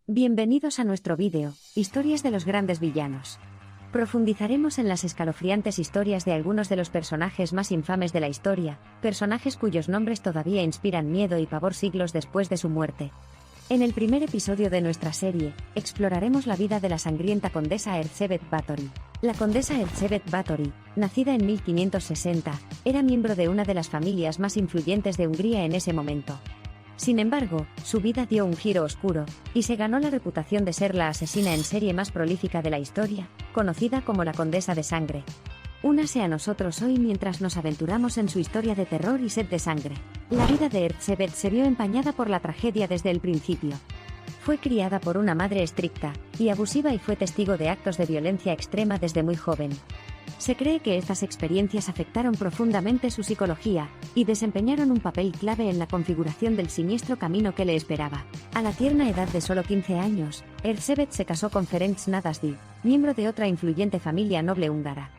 Bienvenidos a nuestro vídeo, Historias de los grandes villanos. Profundizaremos en las escalofriantes historias de algunos de los personajes más infames de la historia, personajes cuyos nombres todavía inspiran miedo y pavor siglos después de su muerte. En el primer episodio de nuestra serie, exploraremos la vida de la sangrienta condesa Erzsébet Báthory. La condesa Erzsébet Báthory, nacida en 1560, era miembro de una de las familias más influyentes de Hungría en ese momento. Sin embargo, su vida dio un giro oscuro, y se ganó la reputación de ser la asesina en serie más prolífica de la historia, conocida como la Condesa de Sangre. Únase a nosotros hoy mientras nos aventuramos en su historia de terror y sed de sangre. La vida de Erzsébet se vio empañada por la tragedia desde el principio. Fue criada por una madre estricta y abusiva y fue testigo de actos de violencia extrema desde muy joven. Se cree que estas experiencias afectaron profundamente su psicología y desempeñaron un papel clave en la configuración del siniestro camino que le esperaba. A la tierna edad de solo 15 años, Erzsébet se casó con Ferenc Nadasdy, miembro de otra influyente familia noble húngara.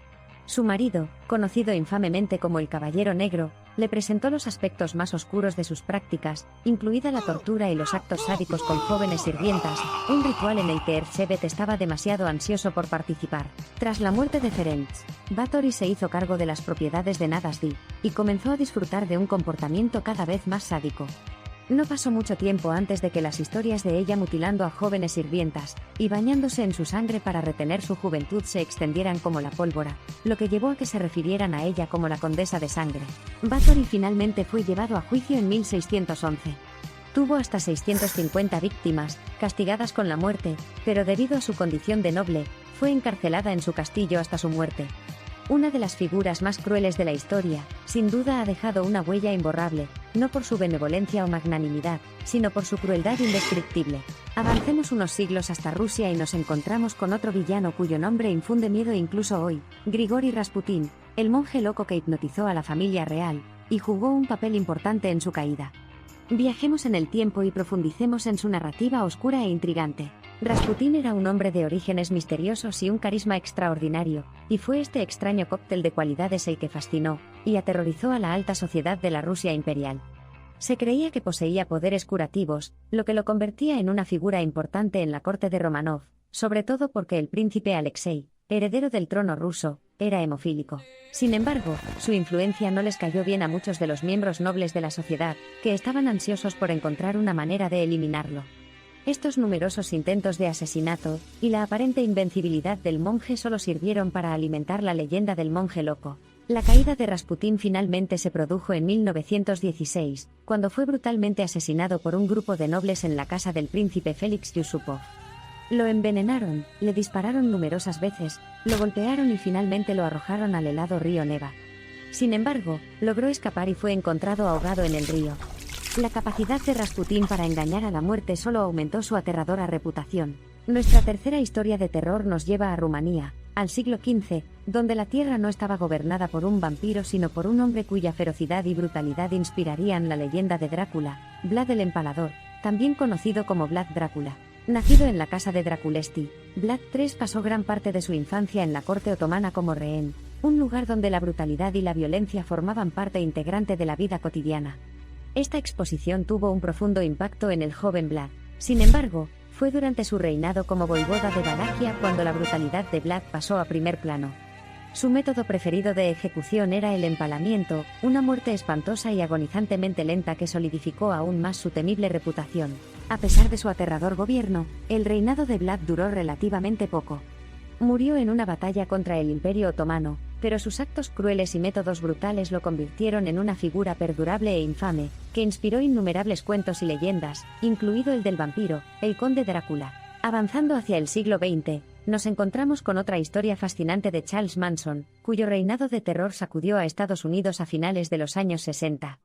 Su marido, conocido infamemente como el Caballero Negro, le presentó los aspectos más oscuros de sus prácticas, incluida la tortura y los actos sádicos con jóvenes sirvientas, un ritual en el que Erzsébet estaba demasiado ansioso por participar. Tras la muerte de Ferenc, Báthory se hizo cargo de las propiedades de Nadasdy, y comenzó a disfrutar de un comportamiento cada vez más sádico. No pasó mucho tiempo antes de que las historias de ella mutilando a jóvenes sirvientas y bañándose en su sangre para retener su juventud se extendieran como la pólvora, lo que llevó a que se refirieran a ella como la Condesa de Sangre. Báthory finalmente fue llevado a juicio en 1611. Tuvo hasta 650 víctimas, castigadas con la muerte, pero debido a su condición de noble, fue encarcelada en su castillo hasta su muerte. Una de las figuras más crueles de la historia, sin duda ha dejado una huella imborrable, no por su benevolencia o magnanimidad, sino por su crueldad indescriptible. Avancemos unos siglos hasta Rusia y nos encontramos con otro villano cuyo nombre infunde miedo incluso hoy, Grigori Rasputin, el monje loco que hipnotizó a la familia real, y jugó un papel importante en su caída. Viajemos en el tiempo y profundicemos en su narrativa oscura e intrigante. Rasputin era un hombre de orígenes misteriosos y un carisma extraordinario, y fue este extraño cóctel de cualidades el que fascinó y aterrorizó a la alta sociedad de la Rusia imperial. Se creía que poseía poderes curativos, lo que lo convertía en una figura importante en la corte de Romanov, sobre todo porque el príncipe Alexei, heredero del trono ruso, era hemofílico. Sin embargo, su influencia no les cayó bien a muchos de los miembros nobles de la sociedad, que estaban ansiosos por encontrar una manera de eliminarlo. Estos numerosos intentos de asesinato y la aparente invencibilidad del monje solo sirvieron para alimentar la leyenda del monje loco. La caída de Rasputin finalmente se produjo en 1916, cuando fue brutalmente asesinado por un grupo de nobles en la casa del príncipe Félix Yusupov. Lo envenenaron, le dispararon numerosas veces, lo golpearon y finalmente lo arrojaron al helado río Neva. Sin embargo, logró escapar y fue encontrado ahogado en el río. La capacidad de Rasputin para engañar a la muerte solo aumentó su aterradora reputación. Nuestra tercera historia de terror nos lleva a Rumanía, al siglo XV, donde la tierra no estaba gobernada por un vampiro sino por un hombre cuya ferocidad y brutalidad inspirarían la leyenda de Drácula, Vlad el Empalador, también conocido como Vlad Drácula. Nacido en la casa de Draculesti, Vlad III pasó gran parte de su infancia en la corte otomana como rehén, un lugar donde la brutalidad y la violencia formaban parte integrante de la vida cotidiana. Esta exposición tuvo un profundo impacto en el joven Vlad. Sin embargo, fue durante su reinado como voivoda de Valaquia cuando la brutalidad de Vlad pasó a primer plano. Su método preferido de ejecución era el empalamiento, una muerte espantosa y agonizantemente lenta que solidificó aún más su temible reputación. A pesar de su aterrador gobierno, el reinado de Vlad duró relativamente poco. Murió en una batalla contra el Imperio Otomano, pero sus actos crueles y métodos brutales lo convirtieron en una figura perdurable e infame, que inspiró innumerables cuentos y leyendas, incluido el del vampiro, el conde Drácula. Avanzando hacia el siglo XX, nos encontramos con otra historia fascinante de Charles Manson, cuyo reinado de terror sacudió a Estados Unidos a finales de los años 60.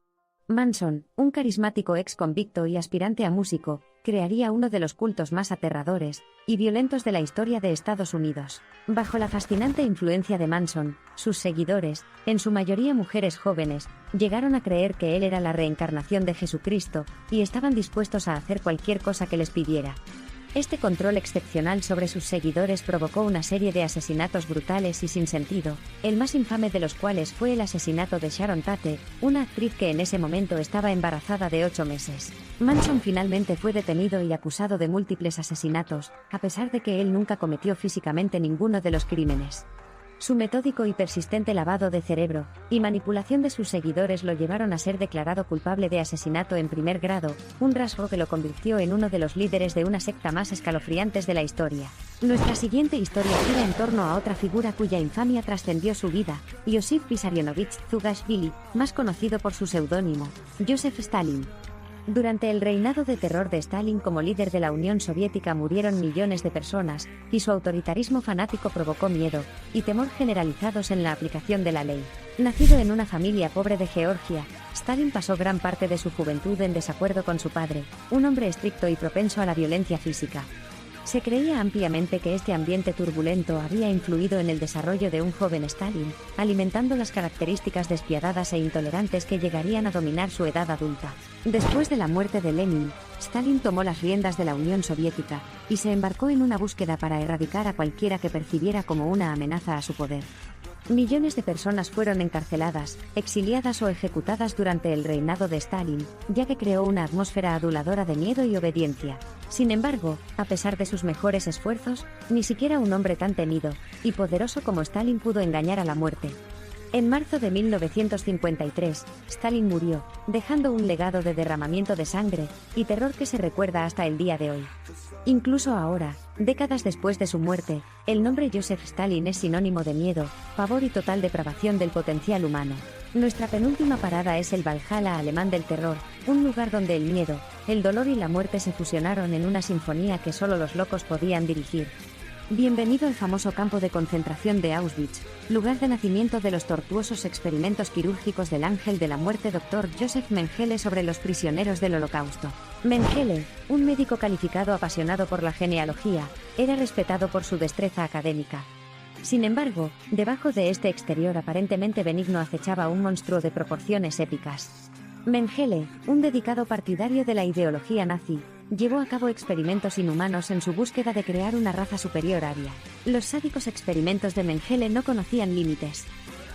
Manson, un carismático ex convicto y aspirante a músico, crearía uno de los cultos más aterradores y violentos de la historia de Estados Unidos. Bajo la fascinante influencia de Manson, sus seguidores, en su mayoría mujeres jóvenes, llegaron a creer que él era la reencarnación de Jesucristo y estaban dispuestos a hacer cualquier cosa que les pidiera. Este control excepcional sobre sus seguidores provocó una serie de asesinatos brutales y sin sentido, el más infame de los cuales fue el asesinato de Sharon Tate, una actriz que en ese momento estaba embarazada de 8 meses. Manson finalmente fue detenido y acusado de múltiples asesinatos, a pesar de que él nunca cometió físicamente ninguno de los crímenes. Su metódico y persistente lavado de cerebro y manipulación de sus seguidores lo llevaron a ser declarado culpable de asesinato en primer grado, un rasgo que lo convirtió en uno de los líderes de una secta más escalofriantes de la historia. Nuestra siguiente historia gira en torno a otra figura cuya infamia trascendió su vida, Iosif Vissarionovich Zugashvili, más conocido por su seudónimo, Joseph Stalin. Durante el reinado de terror de Stalin como líder de la Unión Soviética murieron millones de personas, y su autoritarismo fanático provocó miedo y temor generalizados en la aplicación de la ley. Nacido en una familia pobre de Georgia, Stalin pasó gran parte de su juventud en desacuerdo con su padre, un hombre estricto y propenso a la violencia física. Se creía ampliamente que este ambiente turbulento había influido en el desarrollo de un joven Stalin, alimentando las características despiadadas e intolerantes que llegarían a dominar su edad adulta. Después de la muerte de Lenin, Stalin tomó las riendas de la Unión Soviética y se embarcó en una búsqueda para erradicar a cualquiera que percibiera como una amenaza a su poder. Millones de personas fueron encarceladas, exiliadas o ejecutadas durante el reinado de Stalin, ya que creó una atmósfera aduladora de miedo y obediencia. Sin embargo, a pesar de sus mejores esfuerzos, ni siquiera un hombre tan temido y poderoso como Stalin pudo engañar a la muerte. En marzo de 1953, Stalin murió, dejando un legado de derramamiento de sangre y terror que se recuerda hasta el día de hoy. Incluso ahora, décadas después de su muerte, el nombre Joseph Stalin es sinónimo de miedo, pavor y total depravación del potencial humano. Nuestra penúltima parada es el Valhalla alemán del terror, un lugar donde el miedo, el dolor y la muerte se fusionaron en una sinfonía que solo los locos podían dirigir. Bienvenido al famoso campo de concentración de Auschwitz, lugar de nacimiento de los tortuosos experimentos quirúrgicos del ángel de la muerte Dr. Joseph Mengele sobre los prisioneros del Holocausto. Mengele, un médico calificado apasionado por la genealogía, era respetado por su destreza académica. Sin embargo, debajo de este exterior aparentemente benigno acechaba un monstruo de proporciones épicas. Mengele, un dedicado partidario de la ideología nazi, llevó a cabo experimentos inhumanos en su búsqueda de crear una raza superior aria. Los sádicos experimentos de Mengele no conocían límites.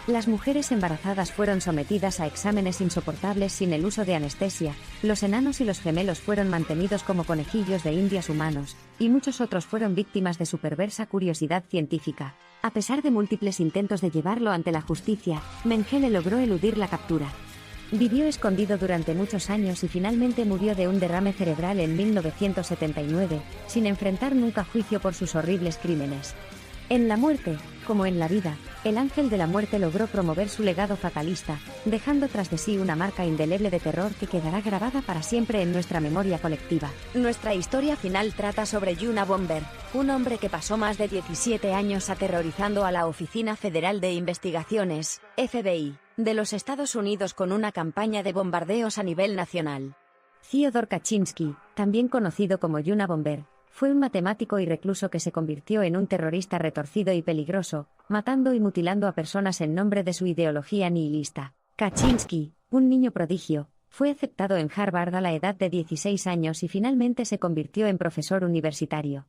Las mujeres embarazadas fueron sometidas a exámenes insoportables sin el uso de anestesia, los enanos y los gemelos fueron mantenidos como conejillos de indias humanos, y muchos otros fueron víctimas de su perversa curiosidad científica. A pesar de múltiples intentos de llevarlo ante la justicia, Mengele logró eludir la captura. Vivió escondido durante muchos años y finalmente murió de un derrame cerebral en 1979, sin enfrentar nunca juicio por sus horribles crímenes. En la muerte, como en la vida, el ángel de la muerte logró promover su legado fatalista, dejando tras de sí una marca indeleble de terror que quedará grabada para siempre en nuestra memoria colectiva. Nuestra historia final trata sobre Yuna Bomber, un hombre que pasó más de 17 años aterrorizando a la Oficina Federal de Investigaciones, FBI, de los Estados Unidos con una campaña de bombardeos a nivel nacional. Fyodor Kaczynski, también conocido como Yuna Bomber, fue un matemático y recluso que se convirtió en un terrorista retorcido y peligroso, matando y mutilando a personas en nombre de su ideología nihilista. Kaczynski, un niño prodigio, fue aceptado en Harvard a la edad de 16 años y finalmente se convirtió en profesor universitario.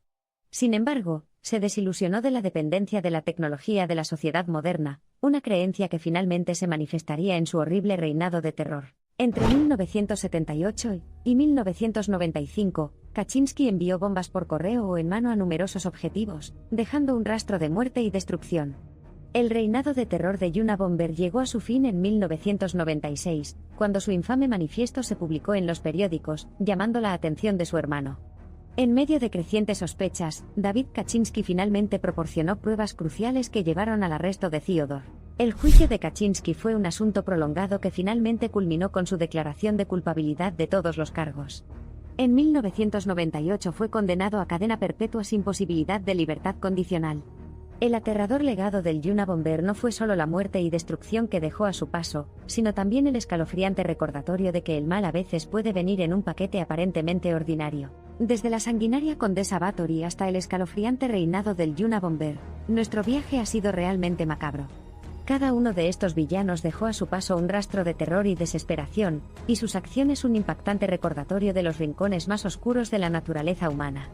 Sin embargo, se desilusionó de la dependencia de la tecnología de la sociedad moderna, una creencia que finalmente se manifestaría en su horrible reinado de terror. Entre 1978 y 1995, Kaczynski envió bombas por correo o en mano a numerosos objetivos, dejando un rastro de muerte y destrucción. El reinado de terror de Yuna Bomber llegó a su fin en 1996, cuando su infame manifiesto se publicó en los periódicos, llamando la atención de su hermano. En medio de crecientes sospechas, David Kaczynski finalmente proporcionó pruebas cruciales que llevaron al arresto de Fyodor. El juicio de Kaczynski fue un asunto prolongado que finalmente culminó con su declaración de culpabilidad de todos los cargos. En 1998 fue condenado a cadena perpetua sin posibilidad de libertad condicional. El aterrador legado del Yuna Bomber no fue solo la muerte y destrucción que dejó a su paso, sino también el escalofriante recordatorio de que el mal a veces puede venir en un paquete aparentemente ordinario. Desde la sanguinaria Condesa Bathory hasta el escalofriante reinado del Yuna Bomber, nuestro viaje ha sido realmente macabro. Cada uno de estos villanos dejó a su paso un rastro de terror y desesperación, y sus acciones un impactante recordatorio de los rincones más oscuros de la naturaleza humana.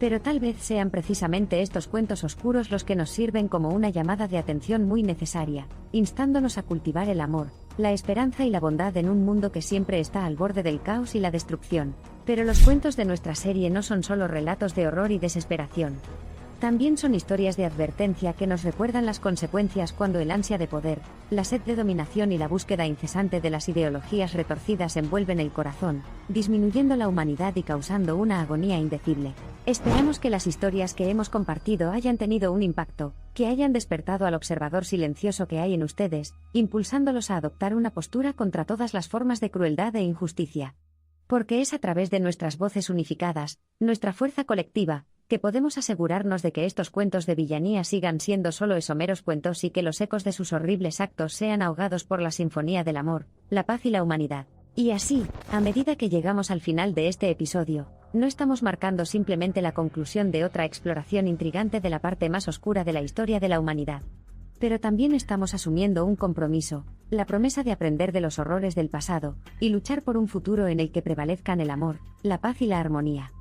Pero tal vez sean precisamente estos cuentos oscuros los que nos sirven como una llamada de atención muy necesaria, instándonos a cultivar el amor, la esperanza y la bondad en un mundo que siempre está al borde del caos y la destrucción. Pero los cuentos de nuestra serie no son solo relatos de horror y desesperación. También son historias de advertencia que nos recuerdan las consecuencias cuando el ansia de poder, la sed de dominación y la búsqueda incesante de las ideologías retorcidas envuelven el corazón, disminuyendo la humanidad y causando una agonía indecible. Esperamos que las historias que hemos compartido hayan tenido un impacto, que hayan despertado al observador silencioso que hay en ustedes, impulsándolos a adoptar una postura contra todas las formas de crueldad e injusticia. Porque es a través de nuestras voces unificadas, nuestra fuerza colectiva, que podemos asegurarnos de que estos cuentos de villanía sigan siendo solo esos meros cuentos y que los ecos de sus horribles actos sean ahogados por la sinfonía del amor, la paz y la humanidad. Y así, a medida que llegamos al final de este episodio, no estamos marcando simplemente la conclusión de otra exploración intrigante de la parte más oscura de la historia de la humanidad. Pero también estamos asumiendo un compromiso, la promesa de aprender de los horrores del pasado, y luchar por un futuro en el que prevalezcan el amor, la paz y la armonía.